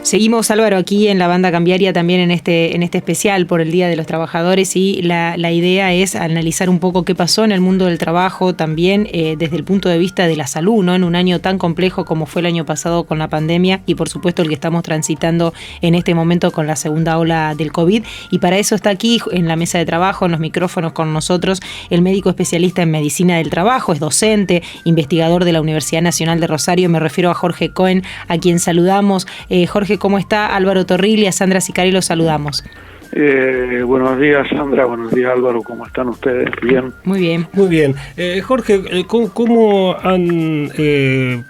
Seguimos, Álvaro, aquí en la Banda Cambiaria también en este especial por el Día de los Trabajadores, y la idea es analizar un poco qué pasó en el mundo del trabajo también desde el punto de vista de la salud, ¿no? En un año tan complejo como fue el año pasado con la pandemia y por supuesto el que estamos transitando en este momento con la segunda ola del COVID. Y para eso está aquí en la mesa de trabajo, en los micrófonos con nosotros, el médico especialista en medicina del trabajo, es docente, investigador de la Universidad Nacional de Rosario. Me refiero a Jorge Cohen, a quien saludamos. Jorge, ¿cómo está? Álvaro Torrilli, a Sandra Sicari los saludamos. Buenos días, Sandra, buenos días, Álvaro, ¿cómo están ustedes? ¿Bien? Muy bien. Muy bien. Jorge, ¿cómo han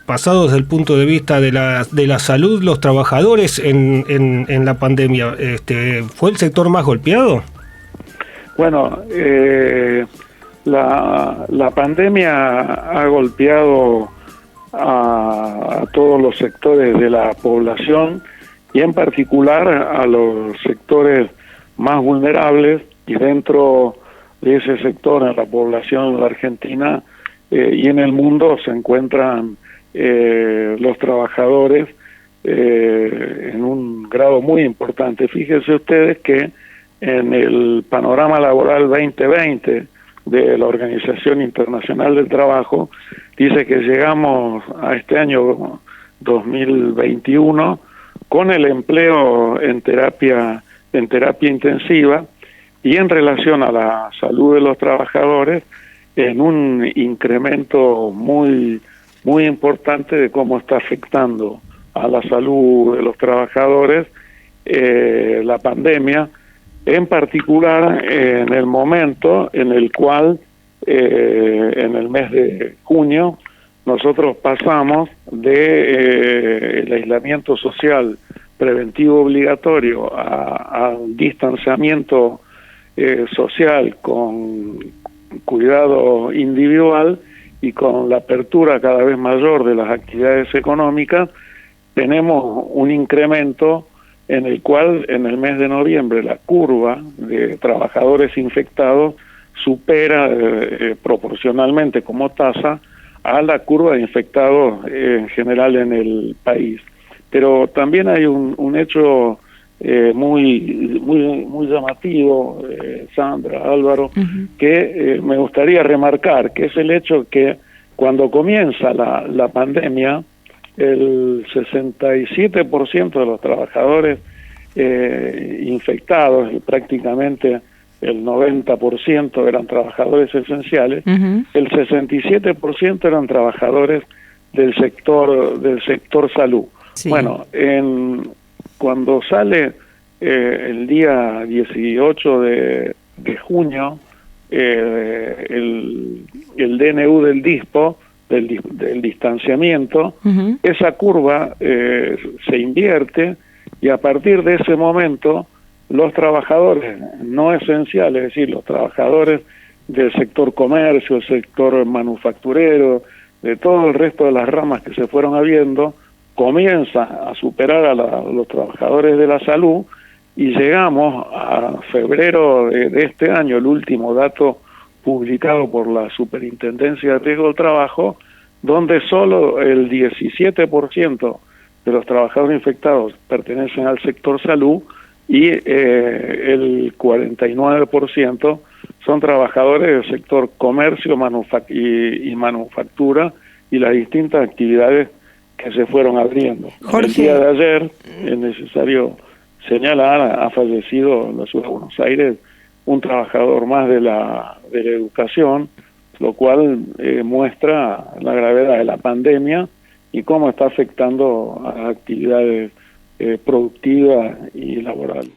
pasado desde el punto de vista de la salud los trabajadores en la pandemia? ¿Fue el sector más golpeado? Bueno, la pandemia ha golpeado a todos los sectores de la población y en particular a los sectores más vulnerables, y dentro de ese sector en la población de la Argentina y en el mundo se encuentran los trabajadores en un grado muy importante. Fíjense ustedes que en el panorama laboral 2020 de la Organización Internacional del Trabajo dice que llegamos a este año 2021 con el empleo en terapia intensiva y en relación a la salud de los trabajadores en un incremento muy importante de cómo está afectando a la salud de los trabajadores la pandemia, en particular en el momento en el cual en el mes de junio nosotros pasamos de el aislamiento social preventivo obligatorio al distanciamiento social con cuidado individual y con la apertura cada vez mayor de las actividades económicas. Tenemos un incremento en el cual en el mes de noviembre la curva de trabajadores infectados supera proporcionalmente como tasa a la curva de infectados en general en el país. Pero también hay un hecho muy llamativo, Sandra, Álvaro, que me gustaría remarcar, que es el hecho que cuando comienza la pandemia, el 67% de los trabajadores infectados, prácticamente el 90% eran trabajadores esenciales, el 67% eran trabajadores del sector salud. Sí. Bueno, cuando sale el día 18 de junio el DNU del DISPO, del distanciamiento, esa curva se invierte y a partir de ese momento los trabajadores no esenciales, es decir, los trabajadores del sector comercio, el sector manufacturero, de todo el resto de las ramas que se fueron habiendo, comienza a superar a los trabajadores de la salud y llegamos a febrero de este año, el último dato publicado por la Superintendencia de Riesgo del Trabajo, donde solo el 17% de los trabajadores infectados pertenecen al sector salud y el 49% son trabajadores del sector comercio y manufactura y las distintas actividades que se fueron abriendo. Jorge. El día de ayer, es necesario señalar, ha fallecido en la ciudad de Buenos Aires un trabajador más de la educación, lo cual muestra la gravedad de la pandemia y cómo está afectando a las actividades productivas y laborales.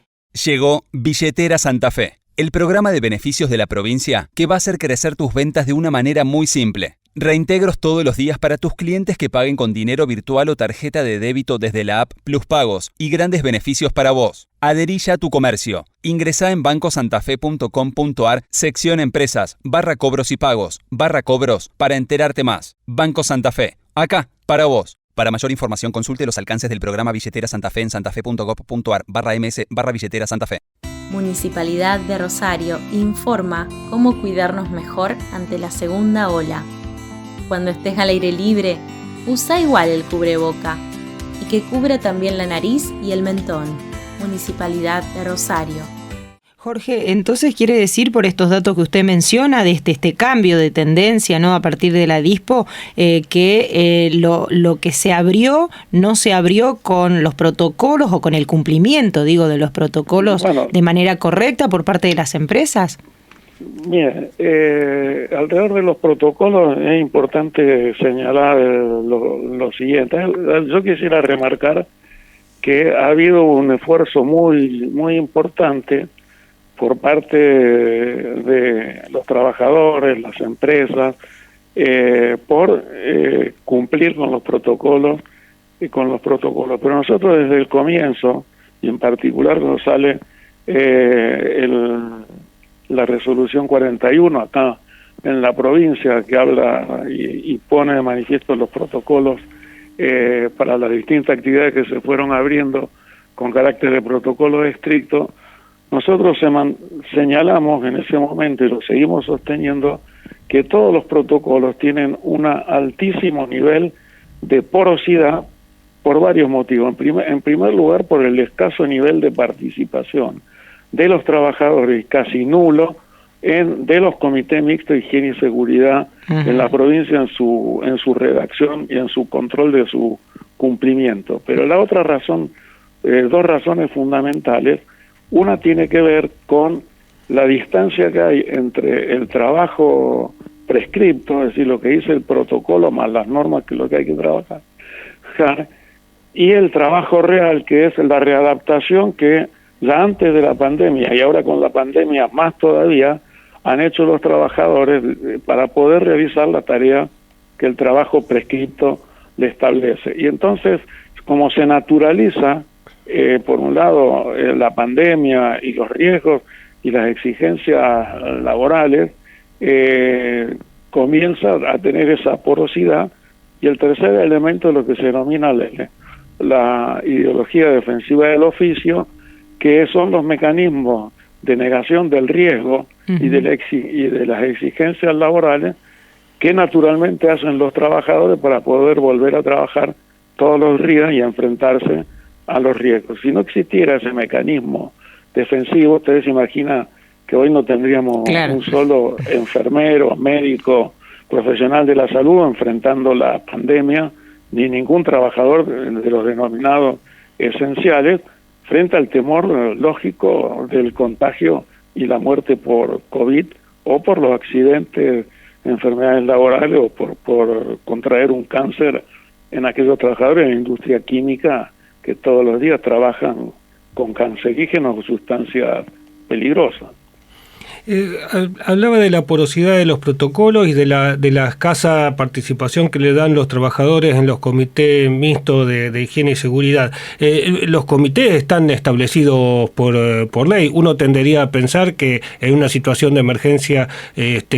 Llegó Billetera Santa Fe, el programa de beneficios de la provincia que va a hacer crecer tus ventas de una manera muy simple. Reintegros todos los días para tus clientes que paguen con dinero virtual o tarjeta de débito desde la app Plus Pagos y grandes beneficios para vos. Adherí ya a tu comercio. Ingresá en bancosantafe.com.ar, sección Empresas, /cobros y pagos, /cobros para enterarte más. Banco Santa Fe, acá, para vos. Para mayor información consulte los alcances del programa Billetera Santa Fe en santafe.gov.ar /ms/billetera Santa Fe. Municipalidad de Rosario informa cómo cuidarnos mejor ante la segunda ola. Cuando estés al aire libre, usa igual el cubreboca. y que cubre también la nariz y el mentón. Municipalidad de Rosario. Jorge, entonces quiere decir, por estos datos que usted menciona, de este cambio de tendencia, ¿no?, a partir de la DISPO, que lo que se abrió no se abrió con los protocolos o con el cumplimiento, digo, de los protocolos de manera correcta por parte de las empresas. Bien, alrededor de los protocolos es importante señalar lo siguiente. Yo quisiera remarcar que ha habido un esfuerzo muy importante por parte de los trabajadores, las empresas, por cumplir con los protocolos. Pero nosotros desde el comienzo, y en particular cuando sale la resolución 41 acá en la provincia, que habla y pone de manifiesto los protocolos para las distintas actividades que se fueron abriendo con carácter de protocolo estricto, nosotros señalamos en ese momento, y lo seguimos sosteniendo, que todos los protocolos tienen un altísimo nivel de porosidad por varios motivos. En primer lugar, por el escaso nivel de participación de los trabajadores, casi nulo, de los comités mixtos de higiene y seguridad en la provincia, en su redacción y en su control de su cumplimiento. Pero la otra razón, dos razones fundamentales. Una tiene que ver con la distancia que hay entre el trabajo prescripto, es decir, lo que dice el protocolo más las normas, que es lo que hay que trabajar, y el trabajo real, que es la readaptación que ya antes de la pandemia y ahora con la pandemia más todavía han hecho los trabajadores para poder realizar la tarea que el trabajo prescripto le establece. Y entonces, como se naturaliza por un lado la pandemia y los riesgos y las exigencias laborales, comienza a tener esa porosidad. Y el tercer elemento es lo que se denomina la ideología defensiva del oficio, que son los mecanismos de negación del riesgo y de las exigencias laborales que naturalmente hacen los trabajadores para poder volver a trabajar todos los días y enfrentarse a los riesgos. Si no existiera ese mecanismo defensivo, ustedes se imaginan que hoy no tendríamos un solo enfermero, médico, profesional de la salud enfrentando la pandemia, ni ningún trabajador de los denominados esenciales, frente al temor lógico del contagio y la muerte por COVID o por los accidentes, enfermedades laborales o por contraer un cáncer en aquellos trabajadores de la industria química que todos los días trabajan con cancerígenos o sustancias peligrosas. Hablaba de la porosidad de los protocolos y de la escasa participación que le dan los trabajadores en los comités mixtos de higiene y seguridad. Los comités están establecidos por ley. Uno tendería a pensar que en una situación de emergencia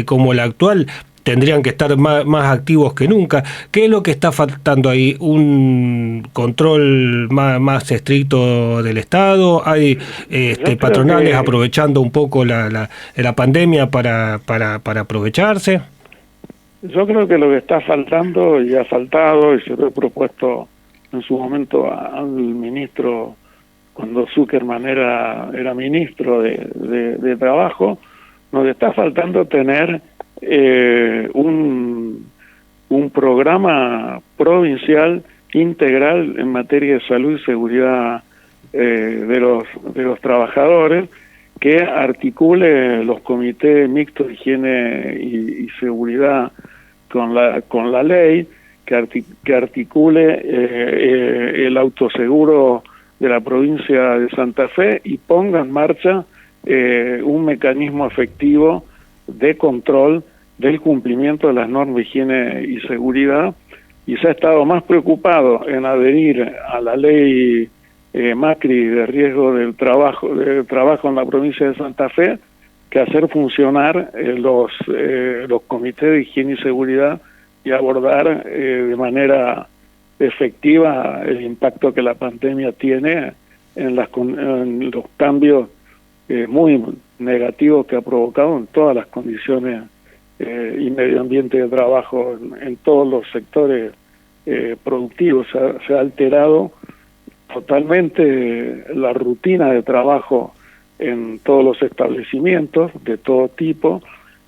como la actual tendrían que estar más activos que nunca. ¿Qué es lo que está faltando ahí? ¿Un control más estricto del Estado? ¿Hay patronales aprovechando un poco la pandemia para aprovecharse? Yo creo que lo que está faltando y ha faltado, y se lo he propuesto en su momento al ministro, cuando Zuckerman era ministro de Trabajo, nos está faltando tener un programa provincial integral en materia de salud y seguridad de los trabajadores, que articule los comités mixtos de higiene y seguridad con la ley, que articule el autoseguro de la provincia de Santa Fe y ponga en marcha un mecanismo efectivo de control del cumplimiento de las normas de higiene y seguridad, y se ha estado más preocupado en adherir a la ley Macri de riesgo del trabajo en la provincia de Santa Fe, que hacer funcionar los comités de higiene y seguridad y abordar de manera efectiva el impacto que la pandemia tiene en los cambios muy negativos que ha provocado en todas las condiciones y medio ambiente de trabajo en todos los sectores productivo. Se ha alterado totalmente la rutina de trabajo en todos los establecimientos de todo tipo.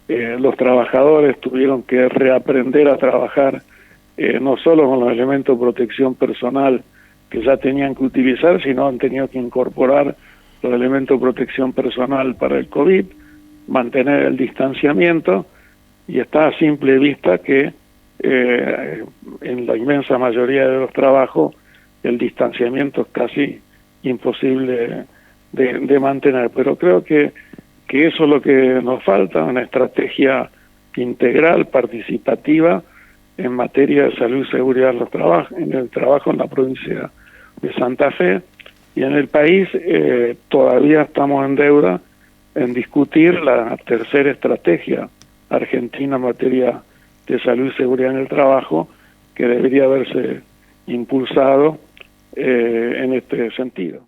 Los trabajadores tuvieron que reaprender a trabajar no solo con los elementos de protección personal que ya tenían que utilizar, sino han tenido que incorporar los elementos de protección personal para el COVID, mantener el distanciamiento, y está a simple vista que en la inmensa mayoría de los trabajos el distanciamiento es casi imposible de mantener. Pero creo que eso es lo que nos falta, una estrategia integral, participativa, en materia de salud y seguridad en el trabajo en la provincia de Santa Fe, y en el país todavía estamos en deuda en discutir la tercera estrategia argentina en materia de salud y seguridad en el trabajo, que debería haberse impulsado en este sentido.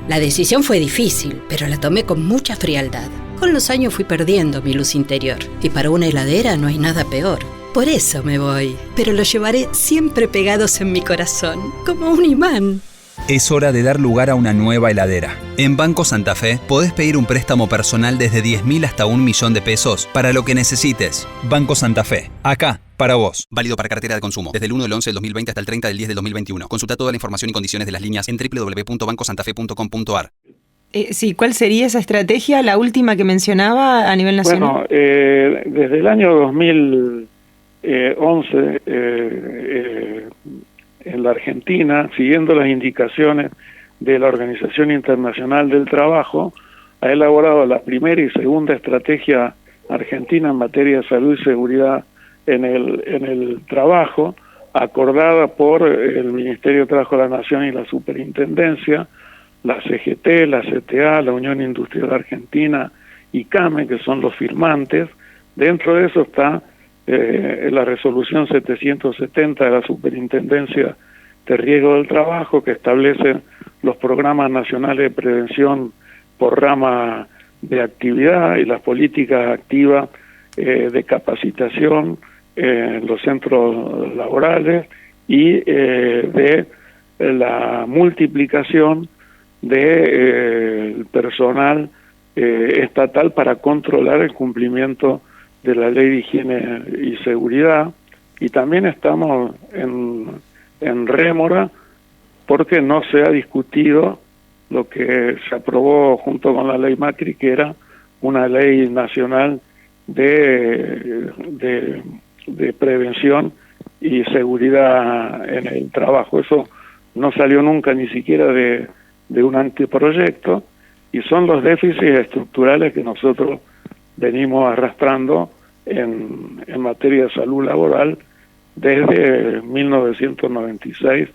La decisión fue difícil, pero la tomé con mucha frialdad. Con los años fui perdiendo mi luz interior, y para una heladera no hay nada peor. Por eso me voy, pero lo llevaré siempre pegados en mi corazón, como un imán. Es hora de dar lugar a una nueva heladera. En Banco Santa Fe podés pedir un préstamo personal desde 10.000 hasta 1 millón de pesos para lo que necesites. Banco Santa Fe, acá, para vos. Válido para cartera de consumo, desde el 1 del 11 del 2020 hasta el 30 del 10 del 2021. Consulta toda la información y condiciones de las líneas en www.bancosantafe.com.ar. Sí, ¿cuál sería esa estrategia, la última que mencionaba a nivel nacional? Bueno, desde el año 2011, en la Argentina, siguiendo las indicaciones de la Organización Internacional del Trabajo, ha elaborado la primera y segunda estrategia argentina en materia de salud y seguridad en el trabajo, acordada por el Ministerio de Trabajo de la Nación y la Superintendencia, la CGT, la CTA, la Unión Industrial Argentina y CAME, que son los firmantes. Dentro de eso está la resolución 770 de la Superintendencia de Riesgo del Trabajo, que establece los programas nacionales de prevención por rama de actividad y las políticas activas de capacitación en los centros laborales y de la multiplicación del personal estatal para controlar el cumplimiento de la Ley de Higiene y Seguridad. Y también estamos en rémora porque no se ha discutido lo que se aprobó junto con la Ley Macri, que era una ley nacional de prevención y seguridad en el trabajo. Eso no salió nunca ni siquiera de un anteproyecto, y son los déficits estructurales que nosotros venimos arrastrando en materia de salud laboral desde 1996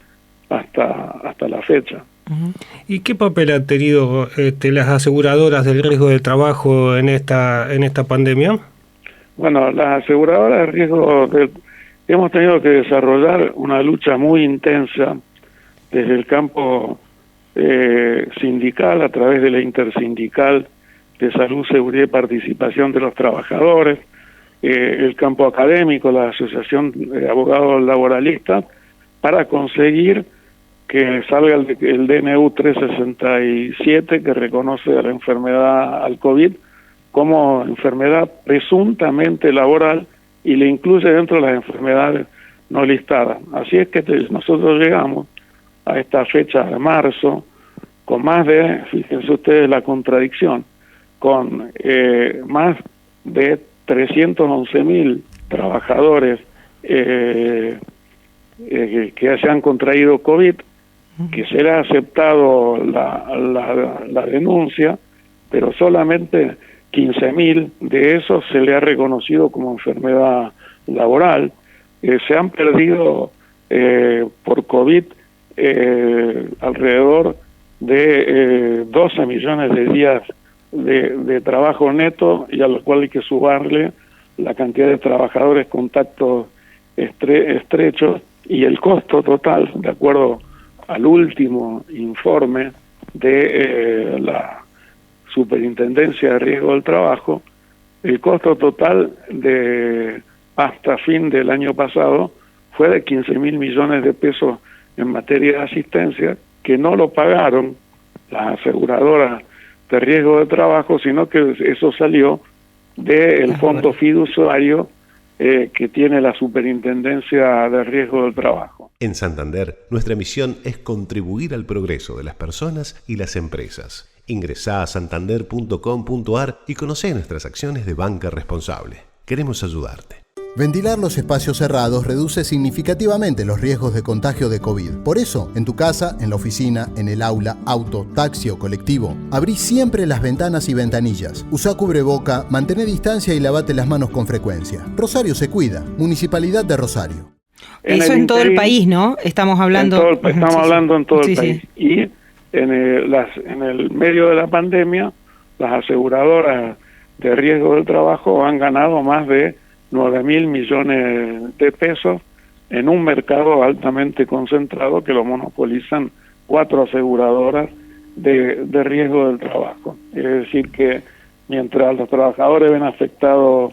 hasta la fecha. ¿Y qué papel han tenido las aseguradoras del riesgo del trabajo en esta pandemia? Bueno, las aseguradoras de riesgo hemos tenido que desarrollar una lucha muy intensa desde el campo sindical, a través de la Intersindical de Salud, Seguridad y Participación de los Trabajadores, el campo académico, la Asociación de Abogados Laboralistas, para conseguir que salga el DNU 367, que reconoce a la enfermedad al COVID como enfermedad presuntamente laboral y le incluye dentro de las enfermedades no listadas. Así es que nosotros llegamos a esta fecha de marzo con más de, fíjense ustedes la contradicción, con más de 311.000 trabajadores que se han contraído COVID, que se le ha aceptado la denuncia, pero solamente 15.000 de esos se le ha reconocido como enfermedad laboral. Se han perdido por COVID alrededor de 12 millones de días de trabajo neto, y a lo cual hay que sumarle la cantidad de trabajadores contactos estrechos, y el costo total, de acuerdo al último informe de la Superintendencia de Riesgo del Trabajo, el costo total hasta fin del año pasado fue de 15.000 millones de pesos en materia de asistencia, que no lo pagaron las aseguradoras de riesgo de trabajo, sino que eso salió del fondo fiduciario que tiene la Superintendencia de Riesgo del Trabajo. En Santander, nuestra misión es contribuir al progreso de las personas y las empresas. Ingresá a santander.com.ar y conocé nuestras acciones de banca responsable. Queremos ayudarte. Ventilar los espacios cerrados reduce significativamente los riesgos de contagio de COVID. Por eso, en tu casa, en la oficina, en el aula, auto, taxi o colectivo, abrí siempre las ventanas y ventanillas. Usá cubreboca, mantén distancia y lavate las manos con frecuencia. Rosario se cuida. Municipalidad de Rosario. Eso en todo el país, ¿no? Estamos hablando... Estamos hablando en todo el país. Y en el medio de la pandemia, las aseguradoras de riesgo del trabajo han ganado más de 9.000 millones de pesos en un mercado altamente concentrado que lo monopolizan 4 aseguradoras de riesgo del trabajo. Es decir que mientras los trabajadores ven afectado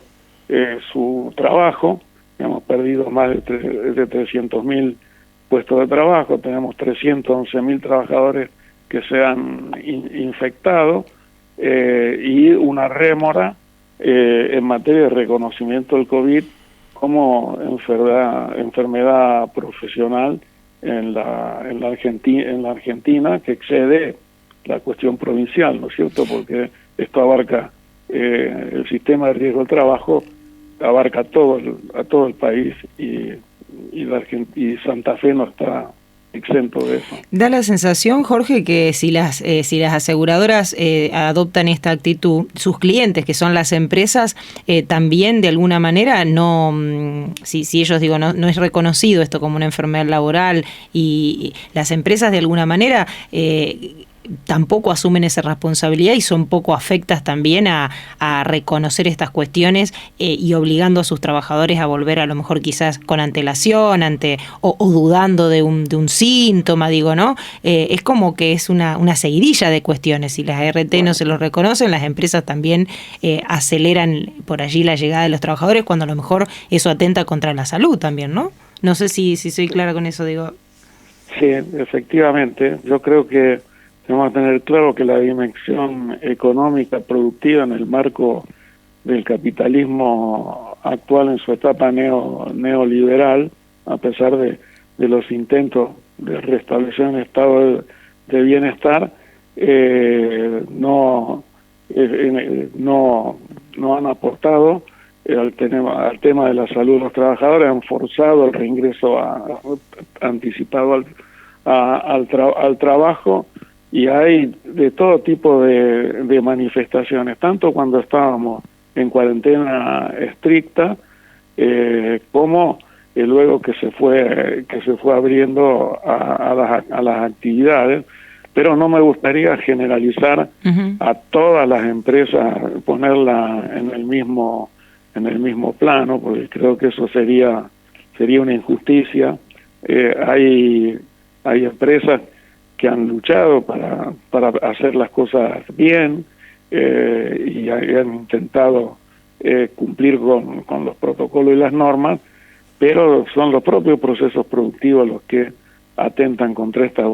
su trabajo, hemos perdido más de 300.000 puestos de trabajo, tenemos 311.000 trabajadores que se han infectado y una rémora en materia de reconocimiento del COVID como enfermedad profesional en la Argentina que excede la cuestión provincial, ¿no es cierto? Porque esto abarca el sistema de riesgo del trabajo, abarca a todo el país y Santa Fe no está exento de eso. Da la sensación, Jorge, que si las aseguradoras adoptan esta actitud, sus clientes, que son las empresas, también de alguna manera si ellos no es reconocido esto como una enfermedad laboral y las empresas de alguna manera tampoco asumen esa responsabilidad y son poco afectas también a reconocer estas cuestiones y obligando a sus trabajadores a volver a lo mejor quizás con antelación o dudando de un síntoma, ¿no? Es como que es una seguidilla de cuestiones. Si las ART no se lo reconocen, las empresas también aceleran por allí la llegada de los trabajadores cuando a lo mejor eso atenta contra la salud también, ¿no? No sé si soy clara con eso, digo. Sí, efectivamente. Yo creo que tenemos que tener claro que la dimensión económica productiva en el marco del capitalismo actual en su etapa neoliberal, a pesar de los intentos de restablecer un estado de bienestar, no han aportado al tema de la salud de los trabajadores, han forzado el reingreso anticipado al trabajo. Y hay de todo tipo de manifestaciones, tanto cuando estábamos en cuarentena estricta, como luego que se fue abriendo a las actividades. Pero no me gustaría generalizar a todas las empresas, ponerla en el mismo plano, porque creo que eso sería una injusticia. Hay empresas que han luchado para hacer las cosas bien y han intentado cumplir con los protocolos y las normas, pero son los propios procesos productivos los que atentan contra estas,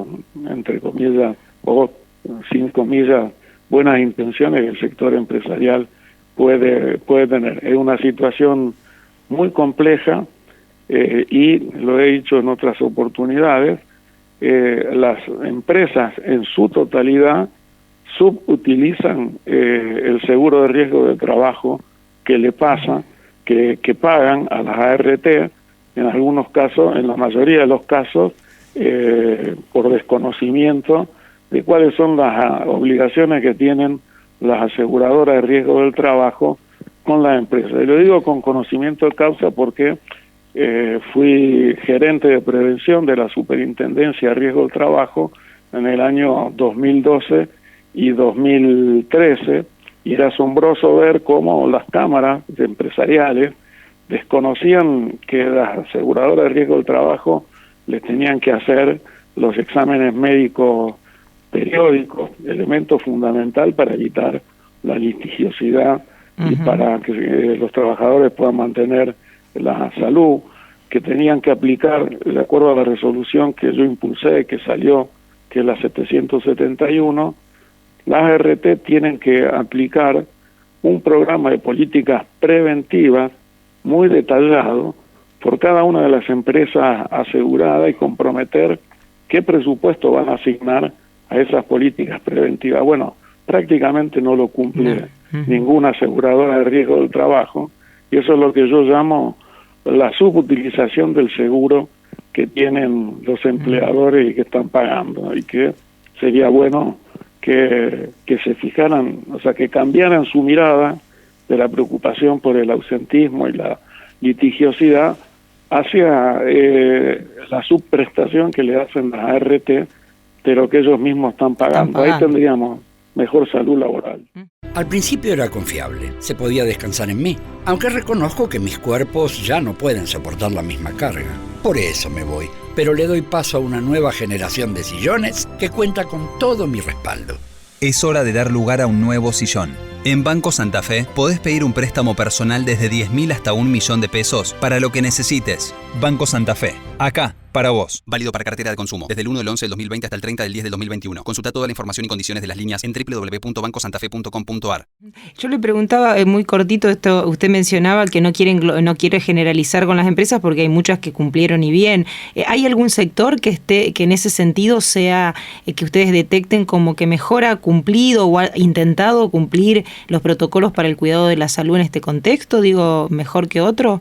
entre comillas, o sin comillas, buenas intenciones que el sector empresarial puede tener. Es una situación muy compleja y lo he dicho en otras oportunidades, las empresas en su totalidad subutilizan el seguro de riesgo de trabajo que le pasa, que pagan a las ART, en algunos casos, en la mayoría de los casos, por desconocimiento de cuáles son las obligaciones que tienen las aseguradoras de riesgo del trabajo con las empresas. Y lo digo con conocimiento de causa porque fui gerente de prevención de la Superintendencia de Riesgo del Trabajo en el año 2012 y 2013, y era asombroso ver cómo las cámaras empresariales desconocían que las aseguradoras de riesgo del trabajo les tenían que hacer los exámenes médicos periódicos, elemento fundamental para evitar la litigiosidad y para que los trabajadores puedan mantener la salud. que tenían que aplicar, de acuerdo a la resolución que yo impulsé, que salió, que es la 771, las ART tienen que aplicar un programa de políticas preventivas muy detallado por cada una de las empresas aseguradas y comprometer qué presupuesto van a asignar a esas políticas preventivas. Bueno, prácticamente no lo cumple ninguna aseguradora de riesgo del trabajo, y eso es lo que yo llamo la subutilización del seguro que tienen los empleadores y que están pagando, y que sería bueno que se fijaran, o sea, que cambiaran su mirada de la preocupación por el ausentismo y la litigiosidad hacia la subprestación que le hacen las ART de lo que ellos mismos están pagando. Ahí tendríamos mejor salud laboral. Al principio era confiable, se podía descansar en mí, aunque reconozco que mis cuerpos ya no pueden soportar la misma carga. Por eso me voy, pero le doy paso a una nueva generación de sillones que cuenta con todo mi respaldo. Es hora de dar lugar a un nuevo sillón. En Banco Santa Fe podés pedir un préstamo personal desde 10.000 hasta 1 millón de pesos para lo que necesites. Banco Santa Fe, acá, para vos. Válido para cartera de consumo, desde el 1 del 11 del 2020 hasta el 30 del 10 del 2021. Consulta toda la información y condiciones de las líneas en www.bancosantafe.com.ar. Yo le preguntaba, muy cortito, esto usted mencionaba que no quiere generalizar con las empresas porque hay muchas que cumplieron y bien. ¿Hay algún sector que en ese sentido sea, que ustedes detecten como que mejor ha cumplido o ha intentado cumplir los protocolos para el cuidado de la salud en este contexto? Digo, ¿mejor que otro?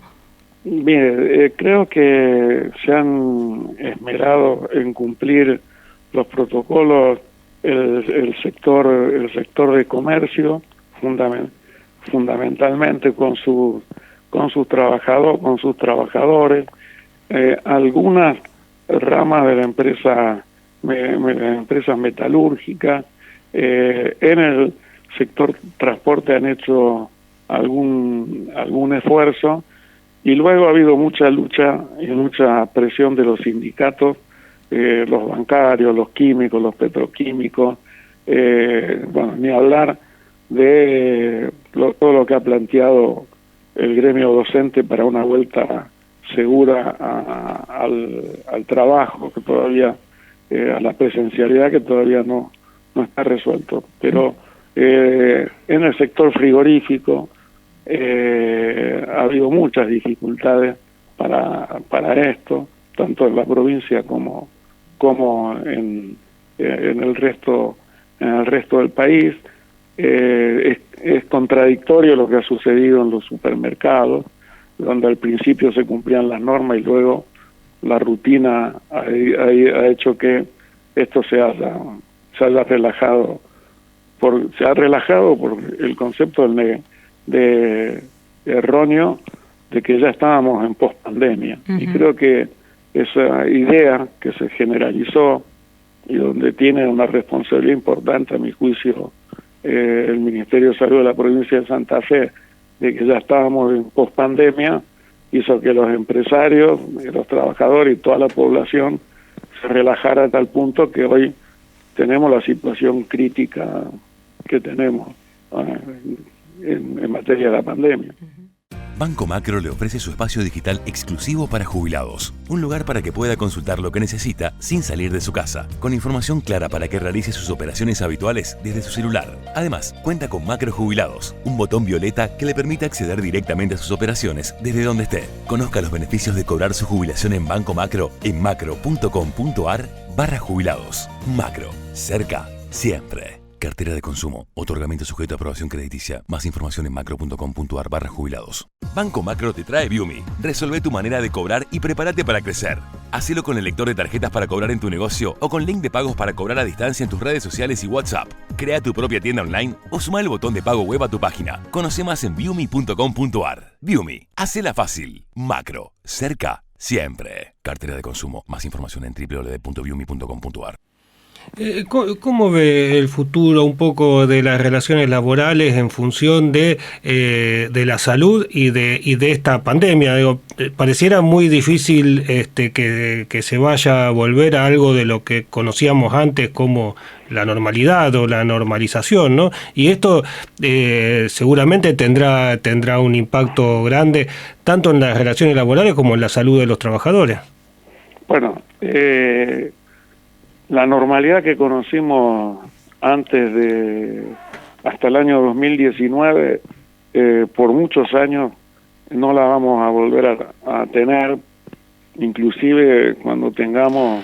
Bien, creo que se han esmerado en cumplir los protocolos el sector de comercio, fundamentalmente con sus trabajadores, algunas ramas de la empresa metalúrgica, en el sector transporte han hecho algún esfuerzo, y luego ha habido mucha lucha y mucha presión de los sindicatos, los bancarios, los químicos, los petroquímicos, bueno, ni hablar de todo lo que ha planteado el gremio docente para una vuelta segura al trabajo, que todavía, a la presencialidad, que todavía no está resuelto. Pero en el sector frigorífico ha habido muchas dificultades para esto, tanto en la provincia como en el resto del país. Es contradictorio lo que ha sucedido en los supermercados, donde al principio se cumplían las normas y luego la rutina ha hecho que esto se haya relajado por el concepto de erróneo de que ya estábamos en pospandemia. Y creo que esa idea que se generalizó y donde tiene una responsabilidad importante, a mi juicio, el Ministerio de Salud de la provincia de Santa Fe, de que ya estábamos en pospandemia, hizo que los empresarios, los trabajadores y toda la población se relajara a tal punto que hoy tenemos la situación crítica que tenemos en materia de la pandemia. Banco Macro le ofrece su espacio digital exclusivo para jubilados. Un lugar para que pueda consultar lo que necesita sin salir de su casa, con información clara para que realice sus operaciones habituales desde su celular. Además, cuenta con Macro Jubilados, un botón violeta que le permite acceder directamente a sus operaciones desde donde esté. Conozca los beneficios de cobrar su jubilación en Banco Macro en macro.com.ar/jubilados. Macro, cerca, siempre. Cartera de consumo. Otorgamiento sujeto a aprobación crediticia. Más información en macro.com.ar/jubilados. Banco Macro te trae Viumi. Resolve tu manera de cobrar y prepárate para crecer. Hacelo con el lector de tarjetas para cobrar en tu negocio o con link de pagos para cobrar a distancia en tus redes sociales y WhatsApp. Crea tu propia tienda online o suma el botón de pago web a tu página. Conoce más en viumi.com.ar. Viumi. Hacela fácil. Macro. Cerca. Siempre. Cartera de consumo. Más información en www.viumi.com.ar. ¿Cómo ve el futuro un poco de las relaciones laborales en función de la salud y de esta pandemia? Digo, pareciera muy difícil que se vaya a volver a algo de lo que conocíamos antes como la normalidad o la normalización, ¿no? Y esto seguramente tendrá un impacto grande tanto en las relaciones laborales como en la salud de los trabajadores. Bueno, la normalidad que conocimos hasta el año 2019, por muchos años no la vamos a volver a tener, inclusive cuando tengamos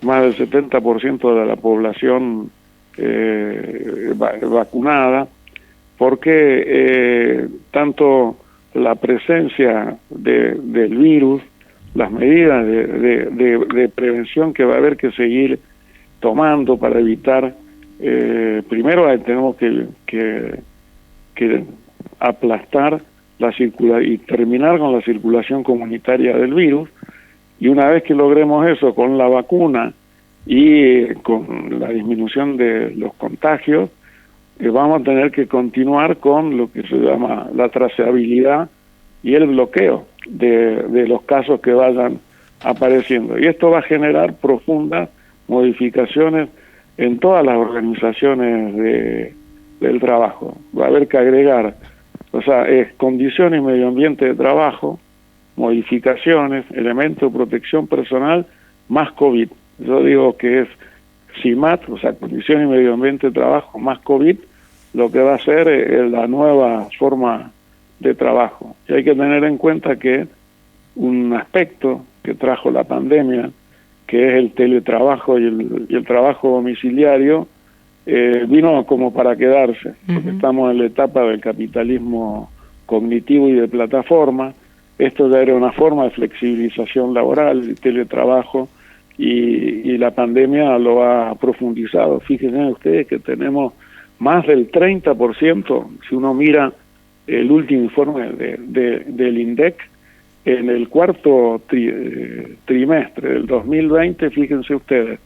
más del 70% de la población vacunada, porque tanto la presencia del virus, las medidas de prevención que va a haber que seguir tomando para evitar, primero tenemos que aplastar y terminar con la circulación comunitaria del virus, y una vez que logremos eso con la vacuna y con la disminución de los contagios, vamos a tener que continuar con lo que se llama la trazabilidad y el bloqueo de los casos que vayan apareciendo. Y esto va a generar profundas modificaciones en todas las organizaciones del trabajo. Va a haber que agregar, condiciones y medio ambiente de trabajo, modificaciones, elementos de protección personal, más COVID. Yo digo que es CIMAT, condiciones y medio ambiente de trabajo, más COVID, lo que va a ser la nueva forma de trabajo. Y hay que tener en cuenta que un aspecto que trajo la pandemia, que es el teletrabajo y el trabajo domiciliario, vino como para quedarse, porque estamos en la etapa del capitalismo cognitivo y de plataforma. Esto ya era una forma de flexibilización laboral, el teletrabajo, y la pandemia lo ha profundizado. Fíjense ustedes que tenemos más del 30%, si uno mira el último informe del INDEC, en el cuarto trimestre del 2020, fíjense ustedes,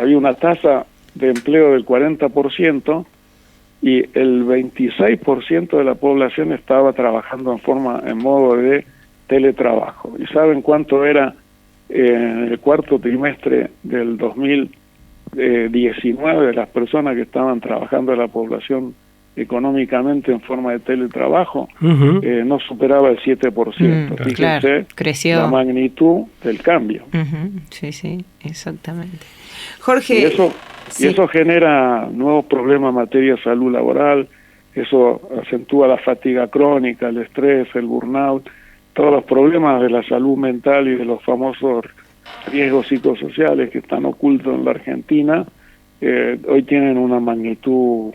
había una tasa de empleo del 40%, y el 26% de la población estaba trabajando en modo de teletrabajo. ¿Y saben cuánto era en el cuarto trimestre del 2019 de las personas que estaban trabajando en la población económicamente en forma de teletrabajo? No superaba el 7%. Fíjense, claro, creció la magnitud del cambio. Sí, exactamente. Jorge, y eso genera nuevos problemas en materia de salud laboral, eso acentúa la fatiga crónica, el estrés, el burnout, todos los problemas de la salud mental y de los famosos riesgos psicosociales que están ocultos en la Argentina, hoy tienen una magnitud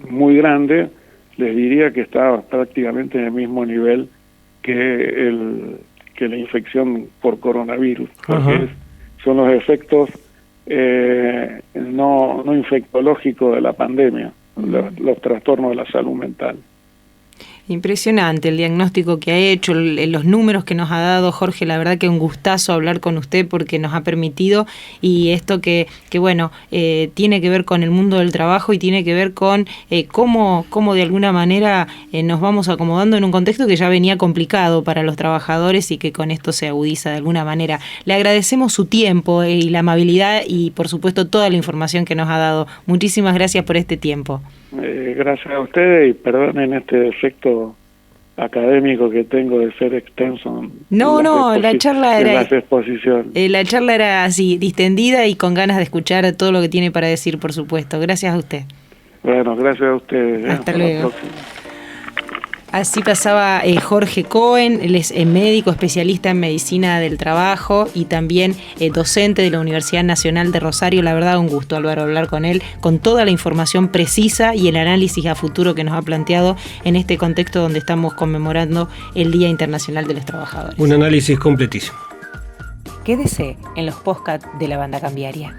muy grande. Les diría que está prácticamente en el mismo nivel que la infección por coronavirus, porque son los efectos no infectológicos de la pandemia, los trastornos de la salud mental. Impresionante el diagnóstico que ha hecho, los números que nos ha dado Jorge. La verdad que un gustazo hablar con usted porque nos ha permitido, y esto que bueno, tiene que ver con el mundo del trabajo y tiene que ver con cómo de alguna manera nos vamos acomodando en un contexto que ya venía complicado para los trabajadores y que con esto se agudiza de alguna manera. Le agradecemos su tiempo y la amabilidad y por supuesto toda la información que nos ha dado. Muchísimas gracias por este tiempo. Gracias a ustedes y perdonen este defecto académico que tengo de ser extenso. La charla era las exposiciones. La charla era así, distendida y con ganas de escuchar todo lo que tiene para decir, por supuesto. Gracias a usted. Bueno, gracias a ustedes. Hasta luego. Así pasaba Jorge Cohen. Él es médico especialista en medicina del trabajo y también docente de la Universidad Nacional de Rosario. La verdad, un gusto, Álvaro, hablar con él, con toda la información precisa y el análisis a futuro que nos ha planteado en este contexto donde estamos conmemorando el Día Internacional de los Trabajadores. Un análisis completísimo. Quédese en los podcasts de La Banda Cambiaria.